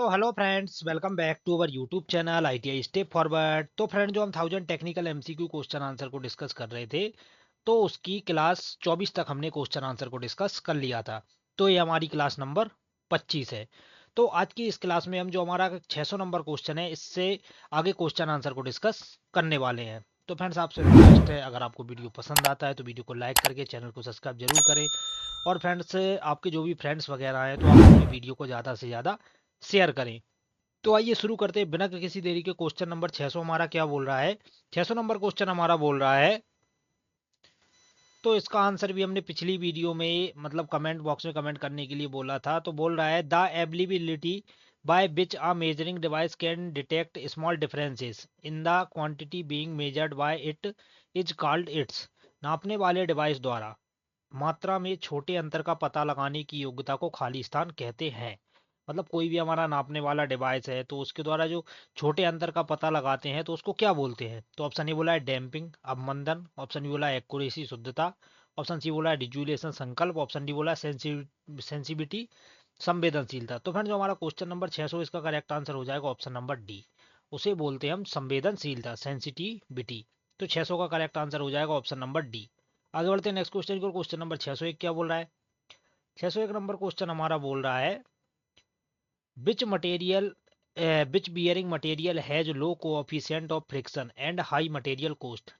तो hello friends, welcome back to our YouTube channel ITI step forward. तो friend, जो हम 1000 टेक्निकल एमसीक्यू क्वेश्चन आंसर को discuss कर रहे थे, तो उसकी क्लास 24 तक हमने क्वेश्चन आंसर को डिस्कस कर लिया था। तो ये हमारी क्लास नंबर 25 है। तो आज की इस क्लास में हम जो हमारा 600 नंबर क्वेश्चन है, इससे आगे क्वेश्चन आंसर को डिस्कस करने वाले हैं। तो फ्रेंड्स, आपसे रिक्वेस्ट है, अगर आपको वीडियो पसंद आता है तो वीडियो को लाइक करके चैनल को सब्सक्राइब जरूर करें। और फ्रेंड्स, आपके जो भी फ्रेंड्स वगैरह हैं, तो आप अपनी वीडियो को ज़्यादा से ज़्यादा शेयर करें। तो आइए शुरू करते हैं बिना किसी देरी के। क्वेश्चन नंबर 600 हमारा क्या बोल रहा है? 600 नंबर क्वेश्चन हमारा बोल रहा है, तो इसका आंसर भी हमने पिछली वीडियो में मतलब कमेंट बॉक्स में कमेंट करने के लिए बोला था। तो बोल रहा है, the ability by which a measuring device can detect small differences in the quantity being measured by it is called its. नापने वाले डिवाइस द्वारा मात्रा में छोटे अंतर का पता लगाने की योग्यता को खाली स्थान कहते हैं। मतलब कोई भी हमारा नापने वाला डिवाइस है, तो उसके द्वारा जो छोटे अंतर का पता लगाते हैं, तो उसको क्या बोलते हैं? तो ऑप्शन ए बोला है डैम्पिंग, अवमंदन। ऑप्शन बी बोला है एक्यूरेसी, शुद्धता। ऑप्शन सी बोला है डिजुलेशन, संकल्प। ऑप्शन डी बोला है सेंसिबिलिटी, संवेदनशीलता। तो फ्रेंड, जो हमारा क्वेश्चन नंबर 600 इसका करेक्ट आंसर हो जाएगा ऑप्शन नंबर डी। उसे बोलते हैं हम संवेदनशीलता, सेंसिटिविटी। तो 600 का करेक्ट आंसर हो जाएगा ऑप्शन नंबर डी। आगे बढ़ते हैं नेक्स्ट क्वेश्चन को। क्वेश्चन नंबर 601 क्या बोल रहा है? 601 नंबर क्वेश्चन हमारा बोल रहा है, which material which bearing material has low coefficient of friction and high material cost.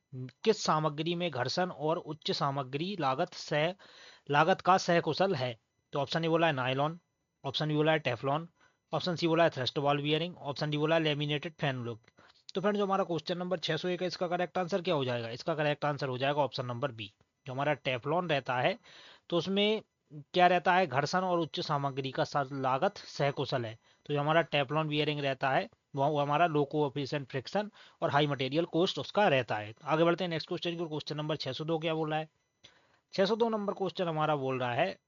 किस सामग्री में घर्षण और उच्च सामग्री लागत का सहकुशल है? तो ऑप्शन ए बोला है नायलॉन। ऑप्शन बी बोला है टेफलॉन। ऑप्शन सी बोला है thrust ball bearing. Option D बोला है लेमिनेटेड फेनुलिक। तो फ्रेंड, जो हमारा क्वेश्चन नंबर 601 है, इसका करेक्ट आंसर क्या हो जाएगा? इसका करेक्ट आंसर हो जाएगा ऑप्शन नंबर बी। जो हमारा टेफलॉन रहता है, तो उसमें क्या रहता है? घर्षण और उच्च सामग्री का लागत सहकुशल है। तो जो हमारा टेफलॉन बियरिंग रहता है, वो हमारा लो कोएफिशिएंट फ्रिक्शन और हाई मटेरियल कॉस्ट उसका रहता है। आगे बढ़ते हैं नेक्स्ट क्वेश्चन को। क्वेश्चन नंबर 602 क्या बोल रहा है? 602 नंबर क्वेश्चन हमारा बोल रहा है,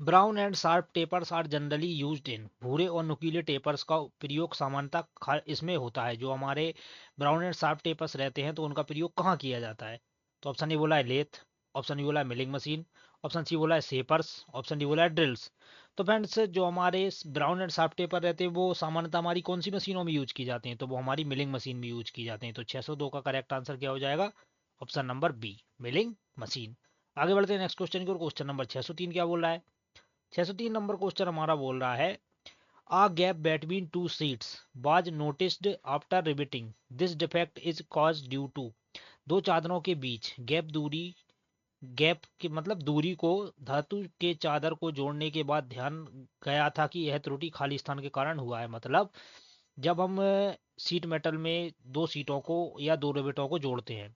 brown and sharp tapers are generally used in. भूरे और नुकीले टेपर्स का प्रयोग सामान्यतः इसमें होता है। जो हमारे ब्राउन एंड शार्प टेपर्स रहते हैं, तो उनका प्रयोग कहाँ किया जाता है? तो ऑप्शन ए बोला है लेथ। ऑप्शन बी बोला है मिलिंग मशीन। ऑप्शन सी बोला है सेपर्स। ऑप्शन डी बोला है ड्रिल्स। तो फ्रेंड्स, जो हमारे ब्राउन एंड शार्प टेपर रहते हैं, वो सामान्यतः हमारी कौन सी मशीनों में यूज की जाते हैं? तो वो हमारी मिलिंग मशीन में यूज की जाते हैं। तो 602 का करेक्ट आंसर क्या हो जाएगा? Option number B, milling machine. आगे बढ़ते हैं नेक्स्ट क्वेश्चन की ओर। क्वेश्चन नंबर 603 क्या बोल रहा है? 603 नंबर क्वेश्चन हमारा बोल रहा है, a gap between two seats was noticed after riveting. This defect is caused due to। दो चादरों के बीच गैप की मतलब दूरी को धातु के चादर को जोड़ने के बाद ध्यान गया था कि यह त्रुटि खाली स्थान के कारण हुआ है। मतलब जब हम सीट मेटल में दो सीटों को या दो रिवेटों को जोड़ते हैं,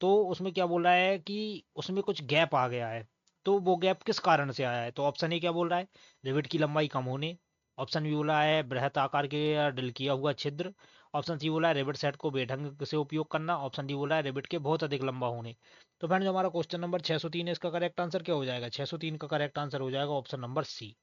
तो उसमें क्या बोल रहा है कि उसमें कुछ गैप आ गया है। तो वो गैप किस कारण से आया है? तो ऑप्शन ए क्या बोल रहा है? रिवेट की लंबाई कम होने। ऑप्शन बी बोला है बृहत आकार के या ड्रिल किया हुआ छिद्र। ऑप्शन सी बोला है रिवेट सेट को बेढंग से उपयोग करना। ऑप्शन डी बोला है रिवेट के बहुत अधिक लंबा होने। तो फ्रेंड, जो हमारा क्वेश्चन नंबर 603 है, इसका करेक्ट आंसर क्या हो जाएगा? 603 का करेक्ट आंसर हो जाएगा option number C,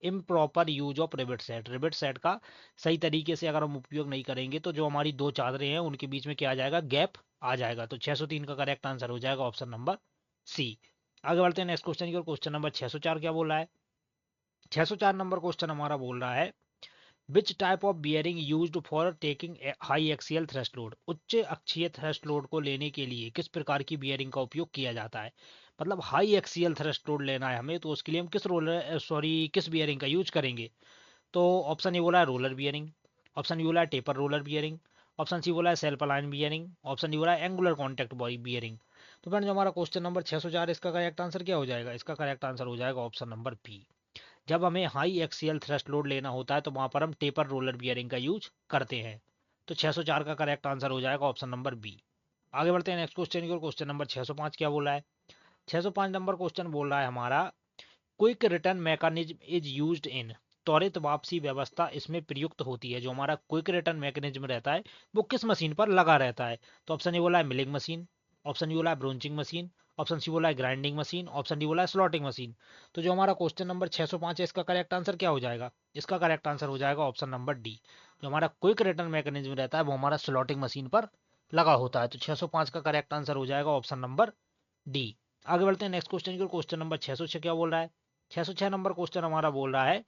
improper use of rivet set. Rivet set का सही तरीके से अगर हम उपयोग नहीं करेंगे, तो जो हमारी दो चादरें हैं, उनके बीच में क्या आ जाएगा? गैप आ जाएगा। तो 603 का करेक्ट आंसर हो जाएगा ऑप्शन नंबर सी। आगे बढ़ते हैं नेक्स्ट क्वेश्चन की ओर। क्वेश्चन नंबर 604 क्या बोल रहा है? 604 नंबर क्वेश्चन हमारा बोल रहा है, which type of bearing used for taking high axial thrust load. उच्च अक्षीय थ्रस्ट लोड को लेने के लिए किस प्रकार की बियरिंग का उपयोग किया जाता है? मतलब हाई एक्सियल थ्रस्ट लोड लेना है हमें, तो उसके लिए हम किस बियरिंग का यूज करेंगे? तो ऑप्शन ए बोला है रोलर बियरिंग। ऑप्शन बी बोला है taper roller bearing. Option C बोला है self align bearing. Option D बोला है एंगुलर कॉन्टैक्ट बॉडी बियरिंग। तो फ्रेंड, जो हमारा क्वेश्चन नंबर 604, इसका करेक्ट आंसर क्या हो जाएगा? इसका करेक्ट आंसर हो जाएगा ऑप्शन नंबर बी। जब हमें हाई एक्सियल थ्रस्ट लोड लेना होता है, तो वहां पर हम टेपर रोलर बियरिंग का यूज करते हैं। तो 604 का करेक्ट आंसर हो जाएगा ऑप्शन नंबर बी। आगे बढ़ते हैं नेक्स्ट क्वेश्चन की ओर। क्वेश्चन नंबर 605 क्या बोला है? 605 नंबर क्वेश्चन बोल रहा है हमारा, quick return mechanism is used in. त्वरित वापसी व्यवस्था इसमें प्रयुक्त होती है। जो हमारा क्विक रिटर्न मैकेनिज्म रहता है, वो किस मशीन पर लगा रहता है? तो ऑप्शन ए बोला है मिलिंग मशीन। ऑप्शन बी बोला है ब्रोंचिंग मशीन। ऑप्शन सी बोला है ग्राइंडिंग मशीन। ऑप्शन डी बोला है स्लॉटिंग मशीन। तो जो हमारा क्वेश्चन नंबर 605 है, इसका करेक्ट आंसर क्या हो जाएगा? इसका करेक्ट आंसर हो जाएगा ऑप्शन नंबर डी। जो हमारा क्विक रिटर्न मैकेनिज्म रहता है, वो हमारा स्लॉटिंग मशीन पर लगा होता है। तो 605 का करेक्ट आंसर हो जाएगा ऑप्शन नंबर डी। आगे बढ़ते हैं नेक्स्ट क्वेश्चन की। क्वेश्चन नंबर 606 क्या बोल रहा है? 606 नंबर क्वेश्चन हमारा बोल रहा है,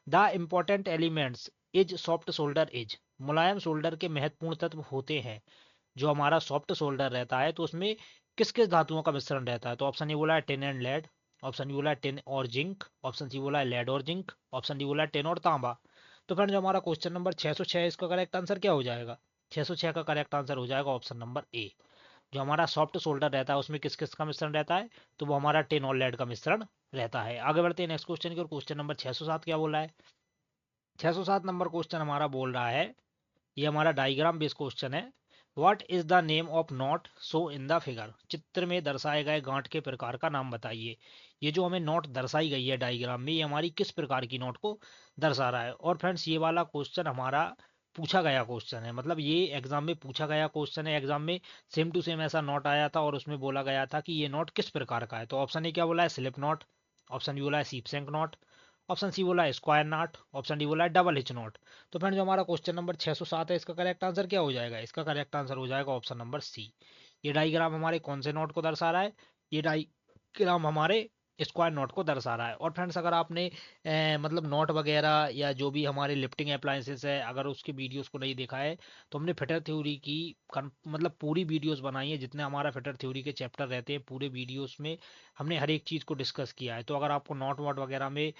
the important elements is soft solder is, मुलायम सोल्डर के महत्वपूर्ण तत्व होते हैं। जो हमारा सॉफ्ट सोल्डर रहता है तो उसमें किस किस धातुओं का मिश्रण रहता है, तो ऑप्शन ए बोला है tin and lead, option B बोला है टिन और जिंक, ऑप्शन सी बोला है लेड और जिंक, ऑप्शन डी बोला है टिन और तांबा। तो फ्रेंड जो हमारा क्वेश्चन नंबर 606 है इसका करेक्ट आंसर क्या हो जाएगा? 606 का करेक्ट आंसर हो जाएगा ऑप्शन नंबर ए। जो हमारा सॉफ्ट सोल्डर रहता है उसमें किस किस का मिश्रण रहता है, तो वो हमारा टिन और लेड का मिश्रण रहता है। आगे बढ़ते हैं नेक्स्ट क्वेश्चन की और क्वेश्चन नंबर 607 क्या बोला है? 607 नंबर क्वेश्चन हमारा बोल रहा है, ये हमारा डायग्राम बेस्ड क्वेश्चन है। What is the name of not so in the figure, चित्र में दर्शाए गए गांठ के प्रकार का नाम बताइए। ये जो हमें नोट दर्शाई गई है डायग्राम में, ये हमारी किस प्रकार की नोट को दर्शा रहा है। और फ्रेंड्स ये वाला क्वेश्चन हमारा पूछा गया क्वेश्चन है, मतलब ये एग्जाम में पूछा गया क्वेश्चन है। एग्जाम में सेम टू सेम ऐसा नोट आया था और उसमें बोला गया था कि ये नोट किस प्रकार का है। तो ऑप्शन ए क्या बोला है? स्लिप नोट, ऑप्शन बी बोला है सीपसेंक नोट, ऑप्शन सी बोला है स्क्वायर नॉट, ऑप्शन डी बोला है डबल हिच नॉट। तो फ्रेंड जो हमारा क्वेश्चन नंबर 607 है इसका करेक्ट आंसर क्या हो जाएगा? इसका करेक्ट आंसर हो जाएगा ऑप्शन नंबर सी। ये डायग्राम हमारे कौन से नोट को दर्शा रहा है? ये डायग्राम हमारे स्क्वायर नोट को दर्शा रहा है। और फ्रेंड्स अगर आपने मतलब नोट वगैरह या जो भी हमारे लिफ्टिंग अप्लायंसेस है, अगर उसके वीडियोस को नहीं देखा है तो हमने फिटर थ्योरी की मतलब पूरी वीडियोस बनाई है। जितने हमारा फिटर थ्योरी के चैप्टर रहते हैं पूरे वीडियोस में हमने हर एक चीज़ को डिस्कस किया है। तो अगर आपको नोट वोट वगैरह में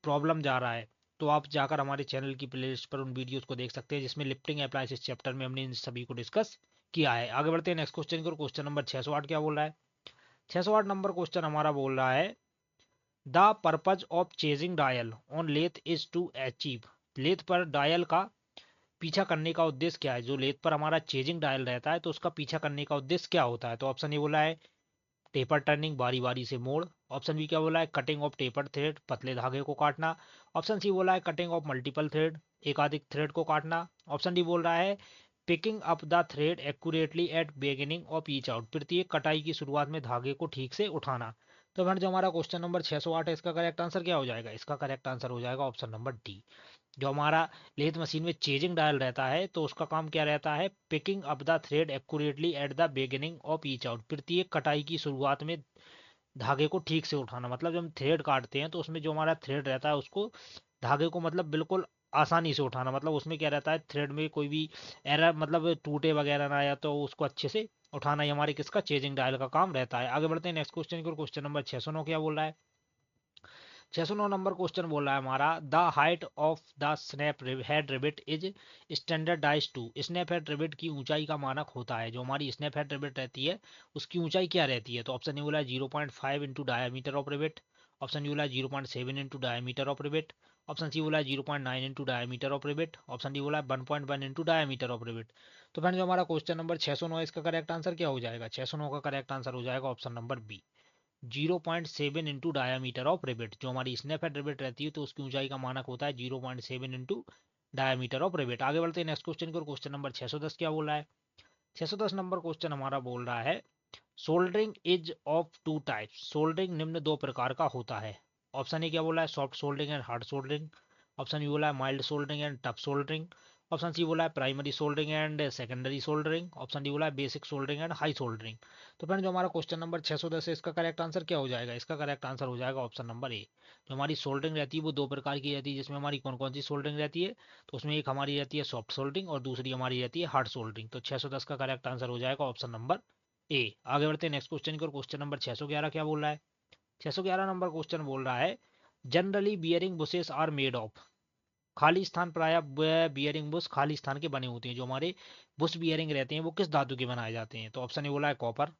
प्रॉब्लम जा रहा है तो आप जाकर हमारे चैनल की प्लेलिस्ट पर उन वीडियोस को देख सकते हैं जिसमें लिफ्टिंग अप्लायंसेस चैप्टर में हमने इन सभी को डिस्कस किया है। आगे बढ़ते हैं नेक्स्ट क्वेश्चन की, क्वेश्चन नंबर 608 क्या बोल रहा है? 608 नंबर क्वेश्चन हमारा बोल रहा है, the purpose of chasing dial on lathe is to achieve, lathe पर डायल का पीछा करने का उद्देश्य क्या है? जो लेथ पर हमारा चेजिंग डायल रहता है तो उसका पीछा करने का उद्देश्य क्या होता है? तो ऑप्शन ये बोला है टेपर टर्निंग, बारी बारी से मोड़, ऑप्शन बी क्या बोला है कटिंग ऑफ टेपर थ्रेड, पतले धागे को काटना, ऑप्शन सी बोला है कटिंग ऑफ मल्टीपल थ्रेड, एकाधिक थ्रेड को काटना, ऑप्शन डी बोल रहा है picking up the thread accurately at beginning of each out, प्रत्येक कटाई की शुरुआत में धागे को ठीक से उठाना। तो फ्रेंड जो हमारा क्वेश्चन नंबर 608 है इसका करेक्ट आंसर क्या हो जाएगा? इसका करेक्ट आंसर हो जाएगा ऑप्शन नंबर डी। जो हमारा लेथ मशीन में चेजिंग डायल रहता है तो उसका काम क्या रहता है? Picking up the thread accurately at the beginning of each out, प्रत्येक कटाई की शुरुआत में धागे को ठीक से उठाना। मतलब जब हम थ्रेड काटते हैं तो उसमें जो हमारा थ्रेड रहता है उसको धागे को मतलब बिल्कुल आसानी से उठाना। मतलब उसमें क्या रहता है थ्रेड में कोई भी एरर मतलब टूटे वगैरह ना आया तो उसको अच्छे से उठाना ही हमारे किसका चेजिंग डायल का काम रहता है। आगे बढ़ते हैं नेक्स्ट क्वेश्चन की, क्वेश्चन नंबर 609 क्या बोल रहा है? 609 नंबर क्वेश्चन बोल रहा है हमारा, the height of the snap head rivet is standardize to, snap head rivet की ऊंचाई का मानक होता है। जो हमारी स्नैप हेड रिबिट रहती है उसकी ऊंचाई क्या रहती है? तो ऑप्शन ए बोला है 0.5 into diameter of rivet, option B बोला है 0.7 into diameter of rivet, option C बोला है 0.9 into diameter of rivet, option D बोला है 1.1 इंटू डायमीटर ऑफ रिबिट। तो फ्रेंड जो हमारा क्वेश्चन नंबर 609 इसका करेक्ट आंसर क्या हो जाएगा? 609 का करेक्ट आंसर हो जाएगा option number B, 0.7 into diameter of rivet. जो हमारी स्नैप हेड रिबिट रहती है तो उसकी ऊंचाई का मानक होता है 0.7 इंटू डायामीटर ऑफ रिबिट। आगे बढ़ते हैं नेक्स्ट क्वेश्चन की, क्वेश्चन नंबर 610 क्या बोल रहा है? 610 नंबर क्वेश्चन हमारा बोल रहा है, soldering is of two types, soldering निम्न दो प्रकार का होता है। ऑप्शन ए क्या बोला है soft soldering and hard soldering, option B बोला है mild soldering and tough soldering, option C बोला है primary soldering and secondary soldering, option D बोला है basic soldering and high soldering. तो फ्रेंड जो हमारा क्वेश्चन नंबर 610 है इसका करेक्ट आंसर क्या हो जाएगा? इसका करेक्ट आंसर हो जाएगा ऑप्शन नंबर ए। जो हमारी सोल्डरिंग रहती है वो दो प्रकार की रहती है, जिसमें हमारी कौन कौन सी सोल्डरिंग रहती है? तो उसमें एक हमारी रहती है सॉफ्ट सोल्डरिंग और दूसरी हमारी रहती है हार्ड सोल्डरिंग। तो 610 का करेक्ट आंसर हो जाएगा ऑप्शन नंबर ए। आगे बढ़ते हैं नेक्स्ट क्वेश्चन की, और क्वेश्चन नंबर 611 क्या बोल रहा है? 611 नंबर क्वेश्चन बोल रहा है, generally bearing bushes are made of, खाली स्थान प्राय बियरिंग बुश खाली स्थान के बने होते हैं। जो हमारे बुश बियरिंग रहते हैं वो किस धातु के बनाए जाते हैं? तो ऑप्शन ए बोला है कॉपर,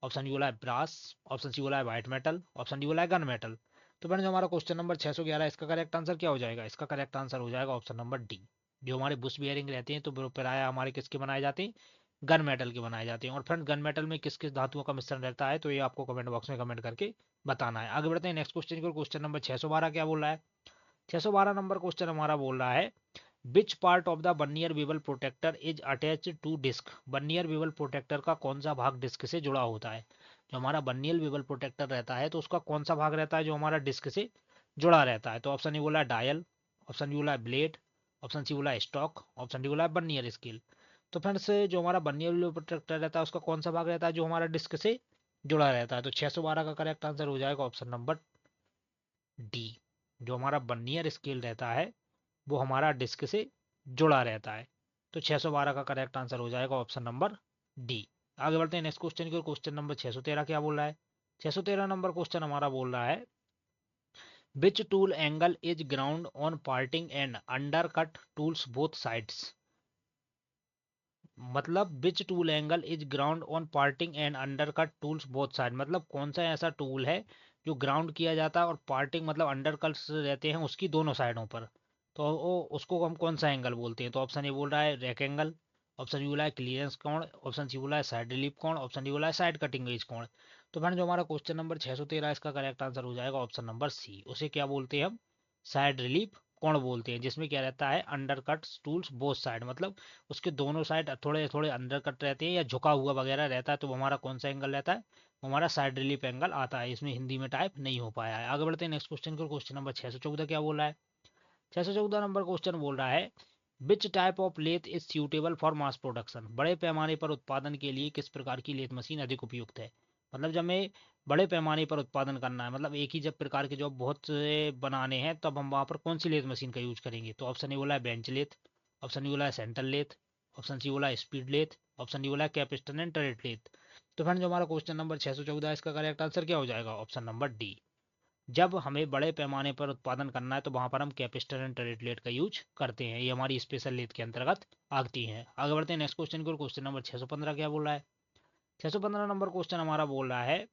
ऑप्शन डी बोला है ब्रास, ऑप्शन सी बोला है व्हाइट मेटल, ऑप्शन डी बोला है गन मेटल। तो फ्रेंड्स हमारा क्वेश्चन नंबर 611 इसका करेक्ट आंसर क्या हो जाएगा? इसका करेक्ट आंसर हो जाएगा ऑप्शन नंबर डी। जो हमारे बुश बियरिंग रहते हैं तो प्राय हमारे किसके बनाए जाते हैं? गन मेटल के बनाए जाते हैं। और फ्रेंड गन मेटल में किस किस धातुओं का मिश्रण रहता है तो ये आपको कमेंट बॉक्स में कमेंट करके बताना है। आगे बढ़ते हैं नेक्स्ट क्वेश्चन की, क्वेश्चन नंबर 612 क्या बोल रहा है? 612 नंबर क्वेश्चन हमारा बोल रहा है, which part of the vernier bevel protractor is attached to disc, vernier bevel protractor का कौन सा भाग डिस्क से जुड़ा होता है? जो हमारा बर्नियर बीवल प्रोटेक्टर रहता है तो उसका कौन सा भाग रहता है जो हमारा डिस्क से जुड़ा रहता है? तो ऑप्शन ए बोला है डायल, ऑप्शन बी बोला है ब्लेड, ऑप्शन सी बोला है स्टॉक, ऑप्शन डी बोला है बर्नियर स्केल। तो फ्रेंड्स जो हमारा बर्नियर बीवल प्रोटेक्टर रहता है उसका कौन सा भाग रहता है जो हमारा डिस्क से जुड़ा रहता है? तो 612 का करेक्ट आंसर हो जाएगा ऑप्शन नंबर डी। जो हमारा वर्नियर स्केल रहता है वो हमारा डिस्क से जुड़ा रहता है। तो 612 का करेक्ट आंसर हो जाएगा ऑप्शन नंबर डी। आगे बढ़ते हैं नेक्स्ट क्वेश्चन की ओर। क्वेश्चन नंबर 613 क्या बोल रहा है? 613 नंबर क्वेश्चन हमारा बोल रहा है which tool angle is ground on parting and undercut tools both sides. मतलब which tool angle is ground on parting and undercut tools both side, मतलब कौन सा ऐसा टूल है जो ग्राउंड किया जाता है और पार्टिंग मतलब अंडरकट्स रहते हैं उसकी दोनों साइडों पर, तो उसको हम कौन सा एंगल बोलते हैं? तो ऑप्शन ए बोल रहा है रेक एंगल, ऑप्शन बी बोला है क्लियरेंस कोण, ऑप्शन सी बोला है साइड रिलीफ कोण, ऑप्शन डी बोला है साइड कटिंग एज कोण। तो फ्रेंड जो हमारा क्वेश्चन नंबर 613 इसका करेक्ट आंसर हो जाएगा ऑप्शन नंबर सी। उसे क्या बोलते हैं हम? साइड रिलीफ कोण बोलते हैं, जिसमें क्या रहता है under cut tools both side, मतलब उसके दोनों साइड थोड़े थोड़े अंडर कट रहते हैं या झुका हुआ वगैरह रहता है, तो वो हमारा कौन सा एंगल रहता है? वो हमारा साइड रिलीफ एंगल आता है। इसमें हिंदी में टाइप नहीं हो पाया है। आगे बढ़ते हैं नेक्स्ट क्वेश्चन को। क्वेश्चन नंबर 614 क्या बोल रहा है? 614 नंबर क्वेश्चन बोल रहा है which type of lathe is suitable for mass production. बड़े पैमाने पर उत्पादन के लिए किस प्रकार की लेथ मशीन अधिक उपयुक्त है? मतलब जब हमें बड़े पैमाने पर उत्पादन करना है, मतलब एक ही जब प्रकार के जॉब बहुत से बनाने हैं, तब हम वहां पर कौन सी लेथ मशीन का यूज करेंगे? तो ऑप्शन ए बोला है बेंच लेथ, ऑप्शन बी बोला है सेंट्रल लेथ, ऑप्शन सी बोला है स्पीड लेथ, ऑप्शन डी बोला है कैपिस्टन एंड टरेट लेथ। तो फ्रेंड जो हमारा क्वेश्चन नंबर 614 इसका करेक्ट आंसर क्या हो जाएगा? Option number D. जब हमें बड़े पैमाने पर उत्पादन करना है तो वहां पर हम कैपिस्टन एंड टरेट का यूज करते हैं, ये हमारी स्पेशल लेथ के अंतर्गत आती हैं। आगे बढ़ते हैं नेक्स्ट क्वेश्चन की ओर। क्वेश्चन नंबर 615 क्या बोल रहा है? 615 नंबर क्वेश्चन हमारा बोल रहा है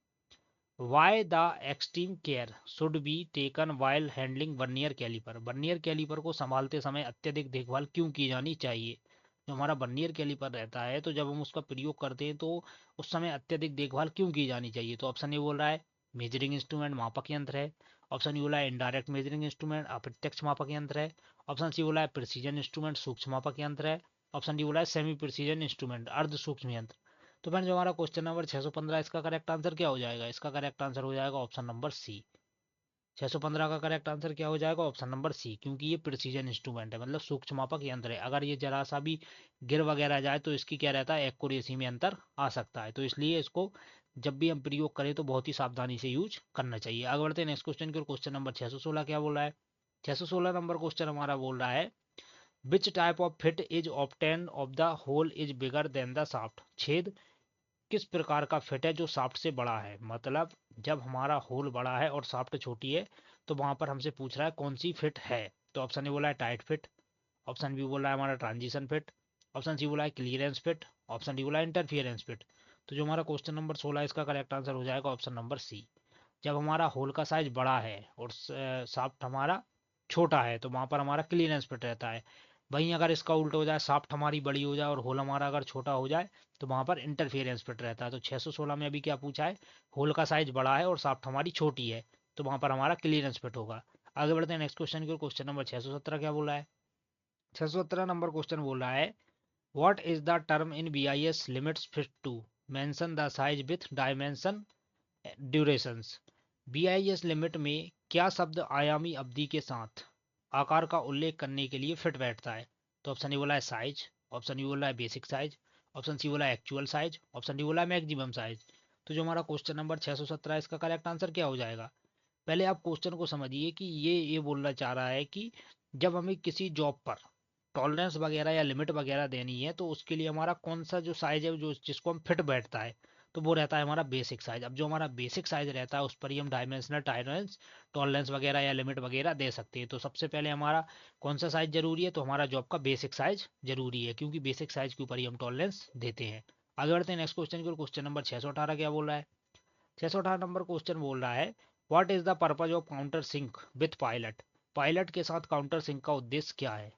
why the extreme care should be taken while handling vernier caliper. Vernier caliper को संभालते समय अत्यधिक देखभाल क्यों की जानी चाहिए? जो हमारा वर्नियर कैलिपर रहता है, तो जब हम उसका प्रयोग करते हैं तो उस समय अत्यधिक देखभाल क्यों की जानी चाहिए? तो ऑप्शन ये बोल रहा है मेजरिंग इंस्ट्रूमेंट मापक यंत्र है, ऑप्शन ये बोला है इनडायरेक्ट मेजरिंग इंस्ट्रूमेंट अप्रत्यक्ष मापक यंत्र है, ऑप्शन सी बोला है प्रिसीजन इंस्ट्रूमेंट सूक्ष्म मापक यंत्र है, ऑप्शन डी बोला है सेमी प्रिसीजन इंस्ट्रूमेंट अर्ध सूक्ष्म यंत्र। तो फ्रेंड जो हमारा क्वेश्चन नंबर 615 इसका करेक्ट आंसर क्या हो जाएगा? इसका करेक्ट आंसर हो जाएगा ऑप्शन नंबर सी। 615 का करेक्ट आंसर क्या हो जाएगा? ऑप्शन नंबर सी, क्योंकि ये प्रिसीजन इंस्ट्रूमेंट है, मतलब सूक्ष्म मापक यंत्र है। अगर ये जरा सा भी गिर वगैरह जाए तो इसकी क्या रहता है एक्यूरेसी में अंतर आ सकता है, तो इसलिए इसको जब भी हम प्रयोग करें तो बहुत ही सावधानी से यूज करना चाहिए। आगे बढ़ते हैं नेक्स्ट क्वेश्चन की ओर। क्वेश्चन नंबर 616 क्या बोल रहा है? 616 नंबर क्वेश्चन हमारा बोल रहा है which type of fit is obtain of the hole is bigger than the shaft. छेद किस प्रकार का फिट है जो शाफ्ट से बड़ा है? मतलब जब हमारा होल बड़ा है और शाफ्ट छोटी है, तो वहां पर हमसे पूछ रहा है कौन सी फिट है। तो ऑप्शन ए बोला है टाइट फिट, ऑप्शन बी बोला है हमारा ट्रांजिशन फिट, ऑप्शन सी बोला है क्लियरेंस फिट, ऑप्शन डी बोला है इंटरफियरेंस फिट। तो जो हमारा क्वेश्चन नंबर 16 इसका करेक्ट आंसर हो जाएगा ऑप्शन नंबर सी। जब हमारा होल का साइज बड़ा है और शाफ्ट हमारा छोटा है, तो वहां पर हमारा क्लियरेंस फिट रहता है। वहीं अगर इसका उल्टा हो जाए, शाफ्ट हमारी बड़ी हो जाए और होल हमारा अगर छोटा हो जाए, तो वहां पर इंटरफेरेंस फिट रहता है। तो 616 में अभी क्या पूछा है? होल का साइज बड़ा है और शाफ्ट हमारी छोटी है, तो वहां पर हमारा क्लियरेंस फिट होगा। आगे बढ़ते हैं नेक्स्ट क्वेश्चन की ओर। क्वेश्चन नंबर 617 क्या बोला है? 617 नंबर क्वेश्चन बोल रहा है what is the term in BIS limits fit to mention the size with dimension durations. BIS limit में क्या शब्द आयामी अवधि के साथ आकार का उल्लेख करने के लिए फिट बैठता है? तो ऑप्शन ए बोला है साइज, ऑप्शन बी बोला है बेसिक साइज, ऑप्शन सी बोला है एक्चुअल साइज, ऑप्शन डी बोला है मैक्सिमम साइज। तो जो हमारा क्वेश्चन नंबर 617 इसका करेक्ट आंसर क्या हो जाएगा? पहले आप क्वेश्चन को समझिए कि ये बोलना चाह रहा है कि जब हमें किसी जॉब पर टॉलरेंस वगैरह या लिमिट वगैरह देनी है, तो उसके लिए हमारा कौन सा जो साइज है जो जिसको हम फिट बैठता है, तो वो रहता है हमारा बेसिक साइज। अब जो हमारा बेसिक साइज रहता है उस पर ही हम डायमेंशनल टॉलरेंस टॉलरेंस वगैरह या लिमिट वगैरह दे सकते हैं। तो सबसे पहले हमारा कौन सा साइज जरूरी है? तो हमारा जॉब का बेसिक साइज जरूरी है, क्योंकि बेसिक साइज के ऊपर ही हम टॉलरेंस देते हैं। आगे बढ़ते हैं नेक्स्ट क्वेश्चन की। क्वेश्चन नंबर 618 क्या बोल रहा है? 618 नंबर क्वेश्चन बोल रहा है what is the purpose of counter sink with pilot. Pilot के साथ काउंटर सिंक का उद्देश्य क्या है?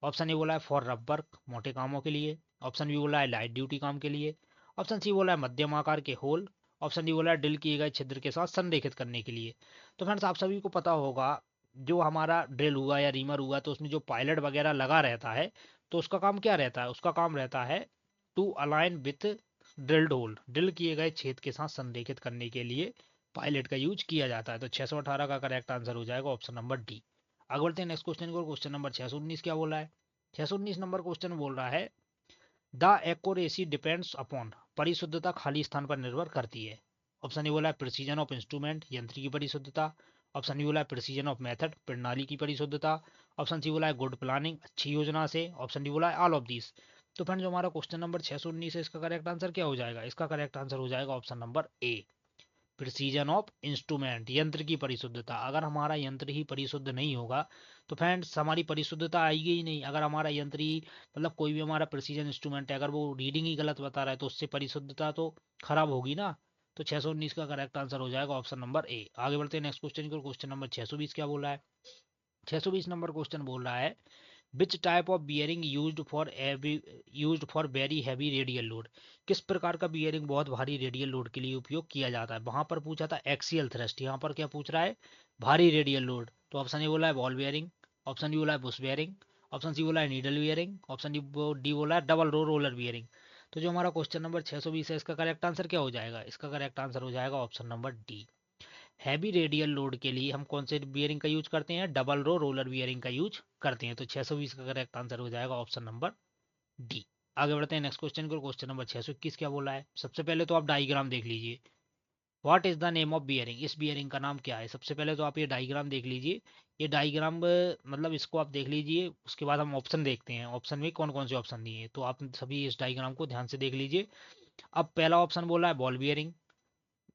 ऑप्शन ए बोला है फॉर रफ वर्क मोटे कामों के लिए, ऑप्शन बी बोला है लाइट ड्यूटी काम के लिए, ऑप्शन सी बोला है मध्यम आकार के होल, ऑप्शन डी बोला है ड्रिल किए गए छिद्र के साथ संरेखित करने के लिए। तो फ्रेंड्स आप सभी को पता होगा जो हमारा ड्रिल हुआ या रीमर हुआ, तो उसमें जो पायलट वगैरह लगा रहता है, तो उसका काम क्या रहता है? उसका काम रहता है to align with drilled hole, drill किए गए छेद के साथ संरेखित करने के लिए पायलट का यूज किया जाता है। तो 618 का करेक्ट आंसर हो जाएगा ऑप्शन नंबर डी। आगे बढ़ते हैं नेक्स्ट क्वेश्चन को। क्वेश्चन नंबर 619 क्या बोला है? 619 नंबर क्वेश्चन बोल रहा है द एक्यूरेसी डिपेंड्स अपॉन, परिशुद्धता खाली स्थान पर निर्भर करती है। ऑप्शन ए बोला है प्रिसीजन ऑफ इंस्ट्रूमेंट, यंत्र की परिशुद्धता, ऑप्शन डी बोला है प्रिसीजन ऑफ मेथड, प्रणाली की परिशुद्धता। ऑप्शन सी बोला है गुड प्लानिंग, अच्छी योजना से। ऑप्शन डी बोला है ऑल ऑफ दिस। तो फ्रेंड जो हमारा क्वेश्चन नंबर 619 है, इसका करेक्ट आंसर क्या हो जाएगा? इसका करेक्ट आंसर हो जाएगा option number A, precision of instrument, यंत्र की परिशुद्धता। अगर हमारा यंत्र ही परिशुद्ध नहीं होगा तो फ्रेंड्स हमारी परिशुद्धता आएगी ही नहीं। अगर हमारा यंत्र ही मतलब कोई भी हमारा प्रिसीजन इंस्ट्रूमेंट है, अगर वो रीडिंग ही गलत बता रहा है तो उससे परिशुद्धता तो खराब होगी ना। तो 619 का करेक्ट आंसर हो जाएगा ऑप्शन नंबर ए। आगे बढ़ते हैं नेक्स्ट क्वेश्चन को। क्वेश्चन नंबर 620 क्या बोल रहा है? 620 नंबर क्वेश्चन बोल रहा है which type of bearing used for very heavy radial load. किस प्रकार का बियरिंग बहुत भारी रेडियल लोड के लिए उपयोग किया जाता है? वहां पर पूछा था एक्सियल थ्रस्ट, यहाँ पर क्या पूछ रहा है? भारी रेडियल लोड। तो ऑप्शन ए बोला है बॉल बियरिंग, ऑप्शन डी बोला है बुश बियरिंग, ऑप्शन सी बोला है नीडल बियरिंग, ऑप्शन डी बोला है डबल रो रोलर बियरिंग। तो जो हमारा क्वेश्चन नंबर 620 है, इसका करेक्ट आंसर क्या हो जाएगा? इसका करेक्ट आंसर हो जाएगा option number D. Heavy radial load के लिए हम कौन से बियरिंग का यूज करते हैं? डबल रो रोलर बियरिंग का यूज करते हैं। तो 620 का करेक्ट आंसर हो जाएगा ऑप्शन नंबर डी। आगे बढ़ते हैं नेक्स्ट क्वेश्चन को। क्वेश्चन नंबर 621 क्या बोला है? सबसे पहले तो आप डायग्राम देख लीजिए। What is the name of bearing? इस बियरिंग का नाम क्या है? सबसे पहले तो आप ये डायग्राम देख लीजिए। ये डायग्राम मतलब इसको आप देख लीजिए, उसके बाद हम ऑप्शन देखते हैं, ऑप्शन में कौन कौन से ऑप्शन दिए हैं। तो आप सभी इस डायग्राम को ध्यान से देख लीजिए। अब पहला ऑप्शन बोला है बॉल बियरिंग,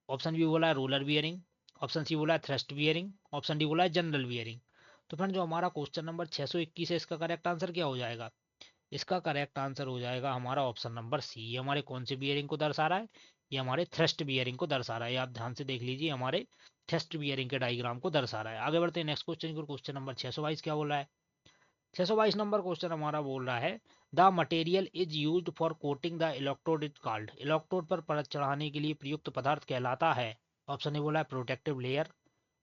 ऑप्शन बी बोला है रोलर बियरिंग, ऑप्शन सी बोला है थ्रस्ट बियरिंग, ऑप्शन डी बोला है जनरल बियरिंग। तो फ्रेंड जो हमारा क्वेश्चन नंबर 621 है, इसका करेक्ट आंसर क्या हो जाएगा? इसका करेक्ट आंसर हो जाएगा हमारा ऑप्शन नंबर सी। ये हमारे कौन से बियरिंग को दर्शा रहा है? ये हमारे थ्रस्ट बियरिंग को दर्शा रहा है। ये आप ध्यान से देख लीजिए, हमारे थ्रस्ट बियरिंग के डायग्राम को दर्शा रहा है। आगे बढ़ते हैं नेक्स्ट क्वेश्चन को। क्वेश्चन नंबर 622 क्या बोला है? 622 नंबर क्वेश्चन हमारा बोल रहा है the material is used for coating the electrode is called. Electrode पर परत चढ़ाने के लिए प्रयुक्त पदार्थ कहलाता है। ऑप्शन ए बोला है प्रोटेक्टिव लेयर,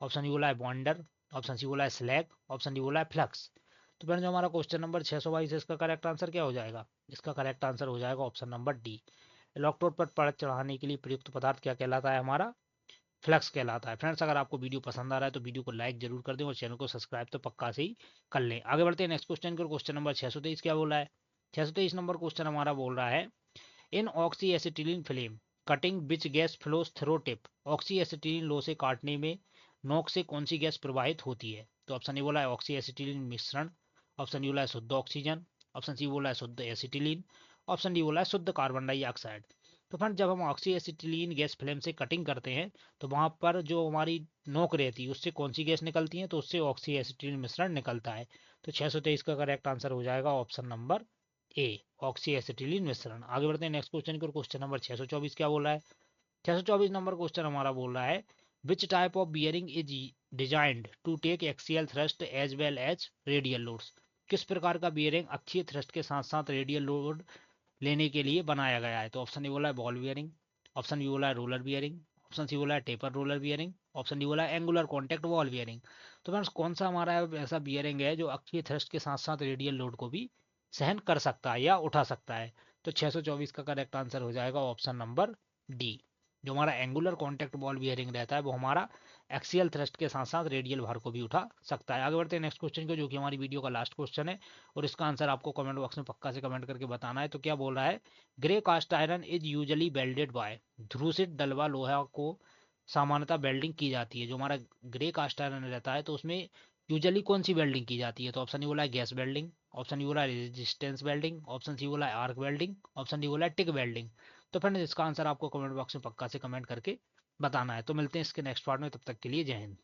ऑप्शन ई बोला है बॉन्डर, ऑप्शन सी बोला है स्लैग, ऑप्शन डी बोला है फ्लक्स। तो फ्रेंड जो हमारा क्वेश्चन नंबर 622 है, इसका करेक्ट आंसर क्या हो जाएगा? इसका करेक्ट आंसर हो जाएगा ऑप्शन नंबर डी। इलेक्ट्रोड पर परत चढ़ाने के लिए प्रयुक्त पदार्थ क्या कहलाता है? हमारा फ्लक्स कहलाता है। फ्रेंड्स अगर आपको वीडियो पसंद आ रहा है तो वीडियो को लाइक जरूर कर दें और चैनल को सब्सक्राइब तो पक्का से ही कर लें। आगे बढ़ते हैं नेक्स्ट क्वेश्चन को। क्वेश्चन नंबर 623 क्या बोल रहा है? 623 नंबर क्वेश्चन हमारा बोल रहा है in oxy acetylene flame cutting which gas flows through tip. Oxy acetylene लो से काटने में नोक से कौन सी गैस प्रवाहित होती है? तो ऑप्शन ए बोला है ऑक्सी एसिटिलीन मिश्रण, ऑप्शन डी बोला है शुद्ध ऑक्सीजन, ऑप्शन सी बोला है शुद्ध एसिटिलीन, ऑप्शन डी बोला है शुद्ध कार्बन डाइऑक्साइड। तो फ्रेंड जब हम ऑक्सी एसिटिलीन गैस फ्लेम से कटिंग करते हैं तो वहां पर जो हमारी नोक रहती है उससे कौन सी गैस निकलती है? तो उससे ऑक्सी एसिटिलीन मिश्रण निकलता है। तो 623 का करेक्ट आंसर हो जाएगा option number A, oxy acetylene मिश्रण। आगे बढ़ते हैं नेक्स्ट क्वेश्चन को। क्वेश्चन नंबर 624 क्या बोल रहा है? 624 नंबर क्वेश्चन हमारा बोल रहा है which type of bearing is designed to take axial thrust as well as radial loads. किस प्रकार का बियरिंग अक्षीय थ्रस्ट के साथ साथ रेडियल लोड लेने के लिए बनाया गया है? तो ऑप्शन ए बोला है बॉल बियरिंग, ऑप्शन बी बोला है रोलर बियरिंग, ऑप्शन सी बोला है taper roller bearing, option D बोला है एंगुलर कॉन्टैक्ट वॉल बियरिंग। तो फ्रेंड्स कौन सा हमारा ऐसा बियरिंग है जो अक्षीय थ्रस्ट के साथ साथ रेडियल लोड को भी सहन कर सकता है या उठा सकता है? तो 624 का करेक्ट आंसर हो जाएगा ऑप्शन नंबर डी। जो हमारा एंगुलर कॉन्टैक्ट बॉल बियरिंग रहता है वो हमारा एक्सियल थ्रस्ट के साथ साथ रेडियल भार को भी उठा सकता है। आगे बढ़ते हैं नेक्स्ट क्वेश्चन को, जो कि हमारी वीडियो का लास्ट क्वेश्चन है और इसका आंसर आपको कमेंट बॉक्स में पक्का से कमेंट करके बताना है। तो क्या बोल रहा है? Grey cast iron is usually welded by. ध्रुसित डलवा लोहा को सामान्यतः बेल्डिंग की जाती है। जो हमारा ग्रे कास्ट आयरन रहता है तो उसमें यूजली कौन सी वेल्डिंग की जाती है? तो ऑप्शन ई बोला है गैस वेल्डिंग, ऑप्शन ई बोला है रेजिस्टेंस वेल्डिंग, ऑप्शन सी बोला है आर्क वेल्डिंग, ऑप्शन डी बोला है टिक वेल्डिंग। तो फ्रेंड्स इसका आंसर आपको कमेंट बॉक्स में पक्का से कमेंट करके बताना है। तो मिलते हैं इसके नेक्स्ट पार्ट में, तब तक के लिए जय हिंद।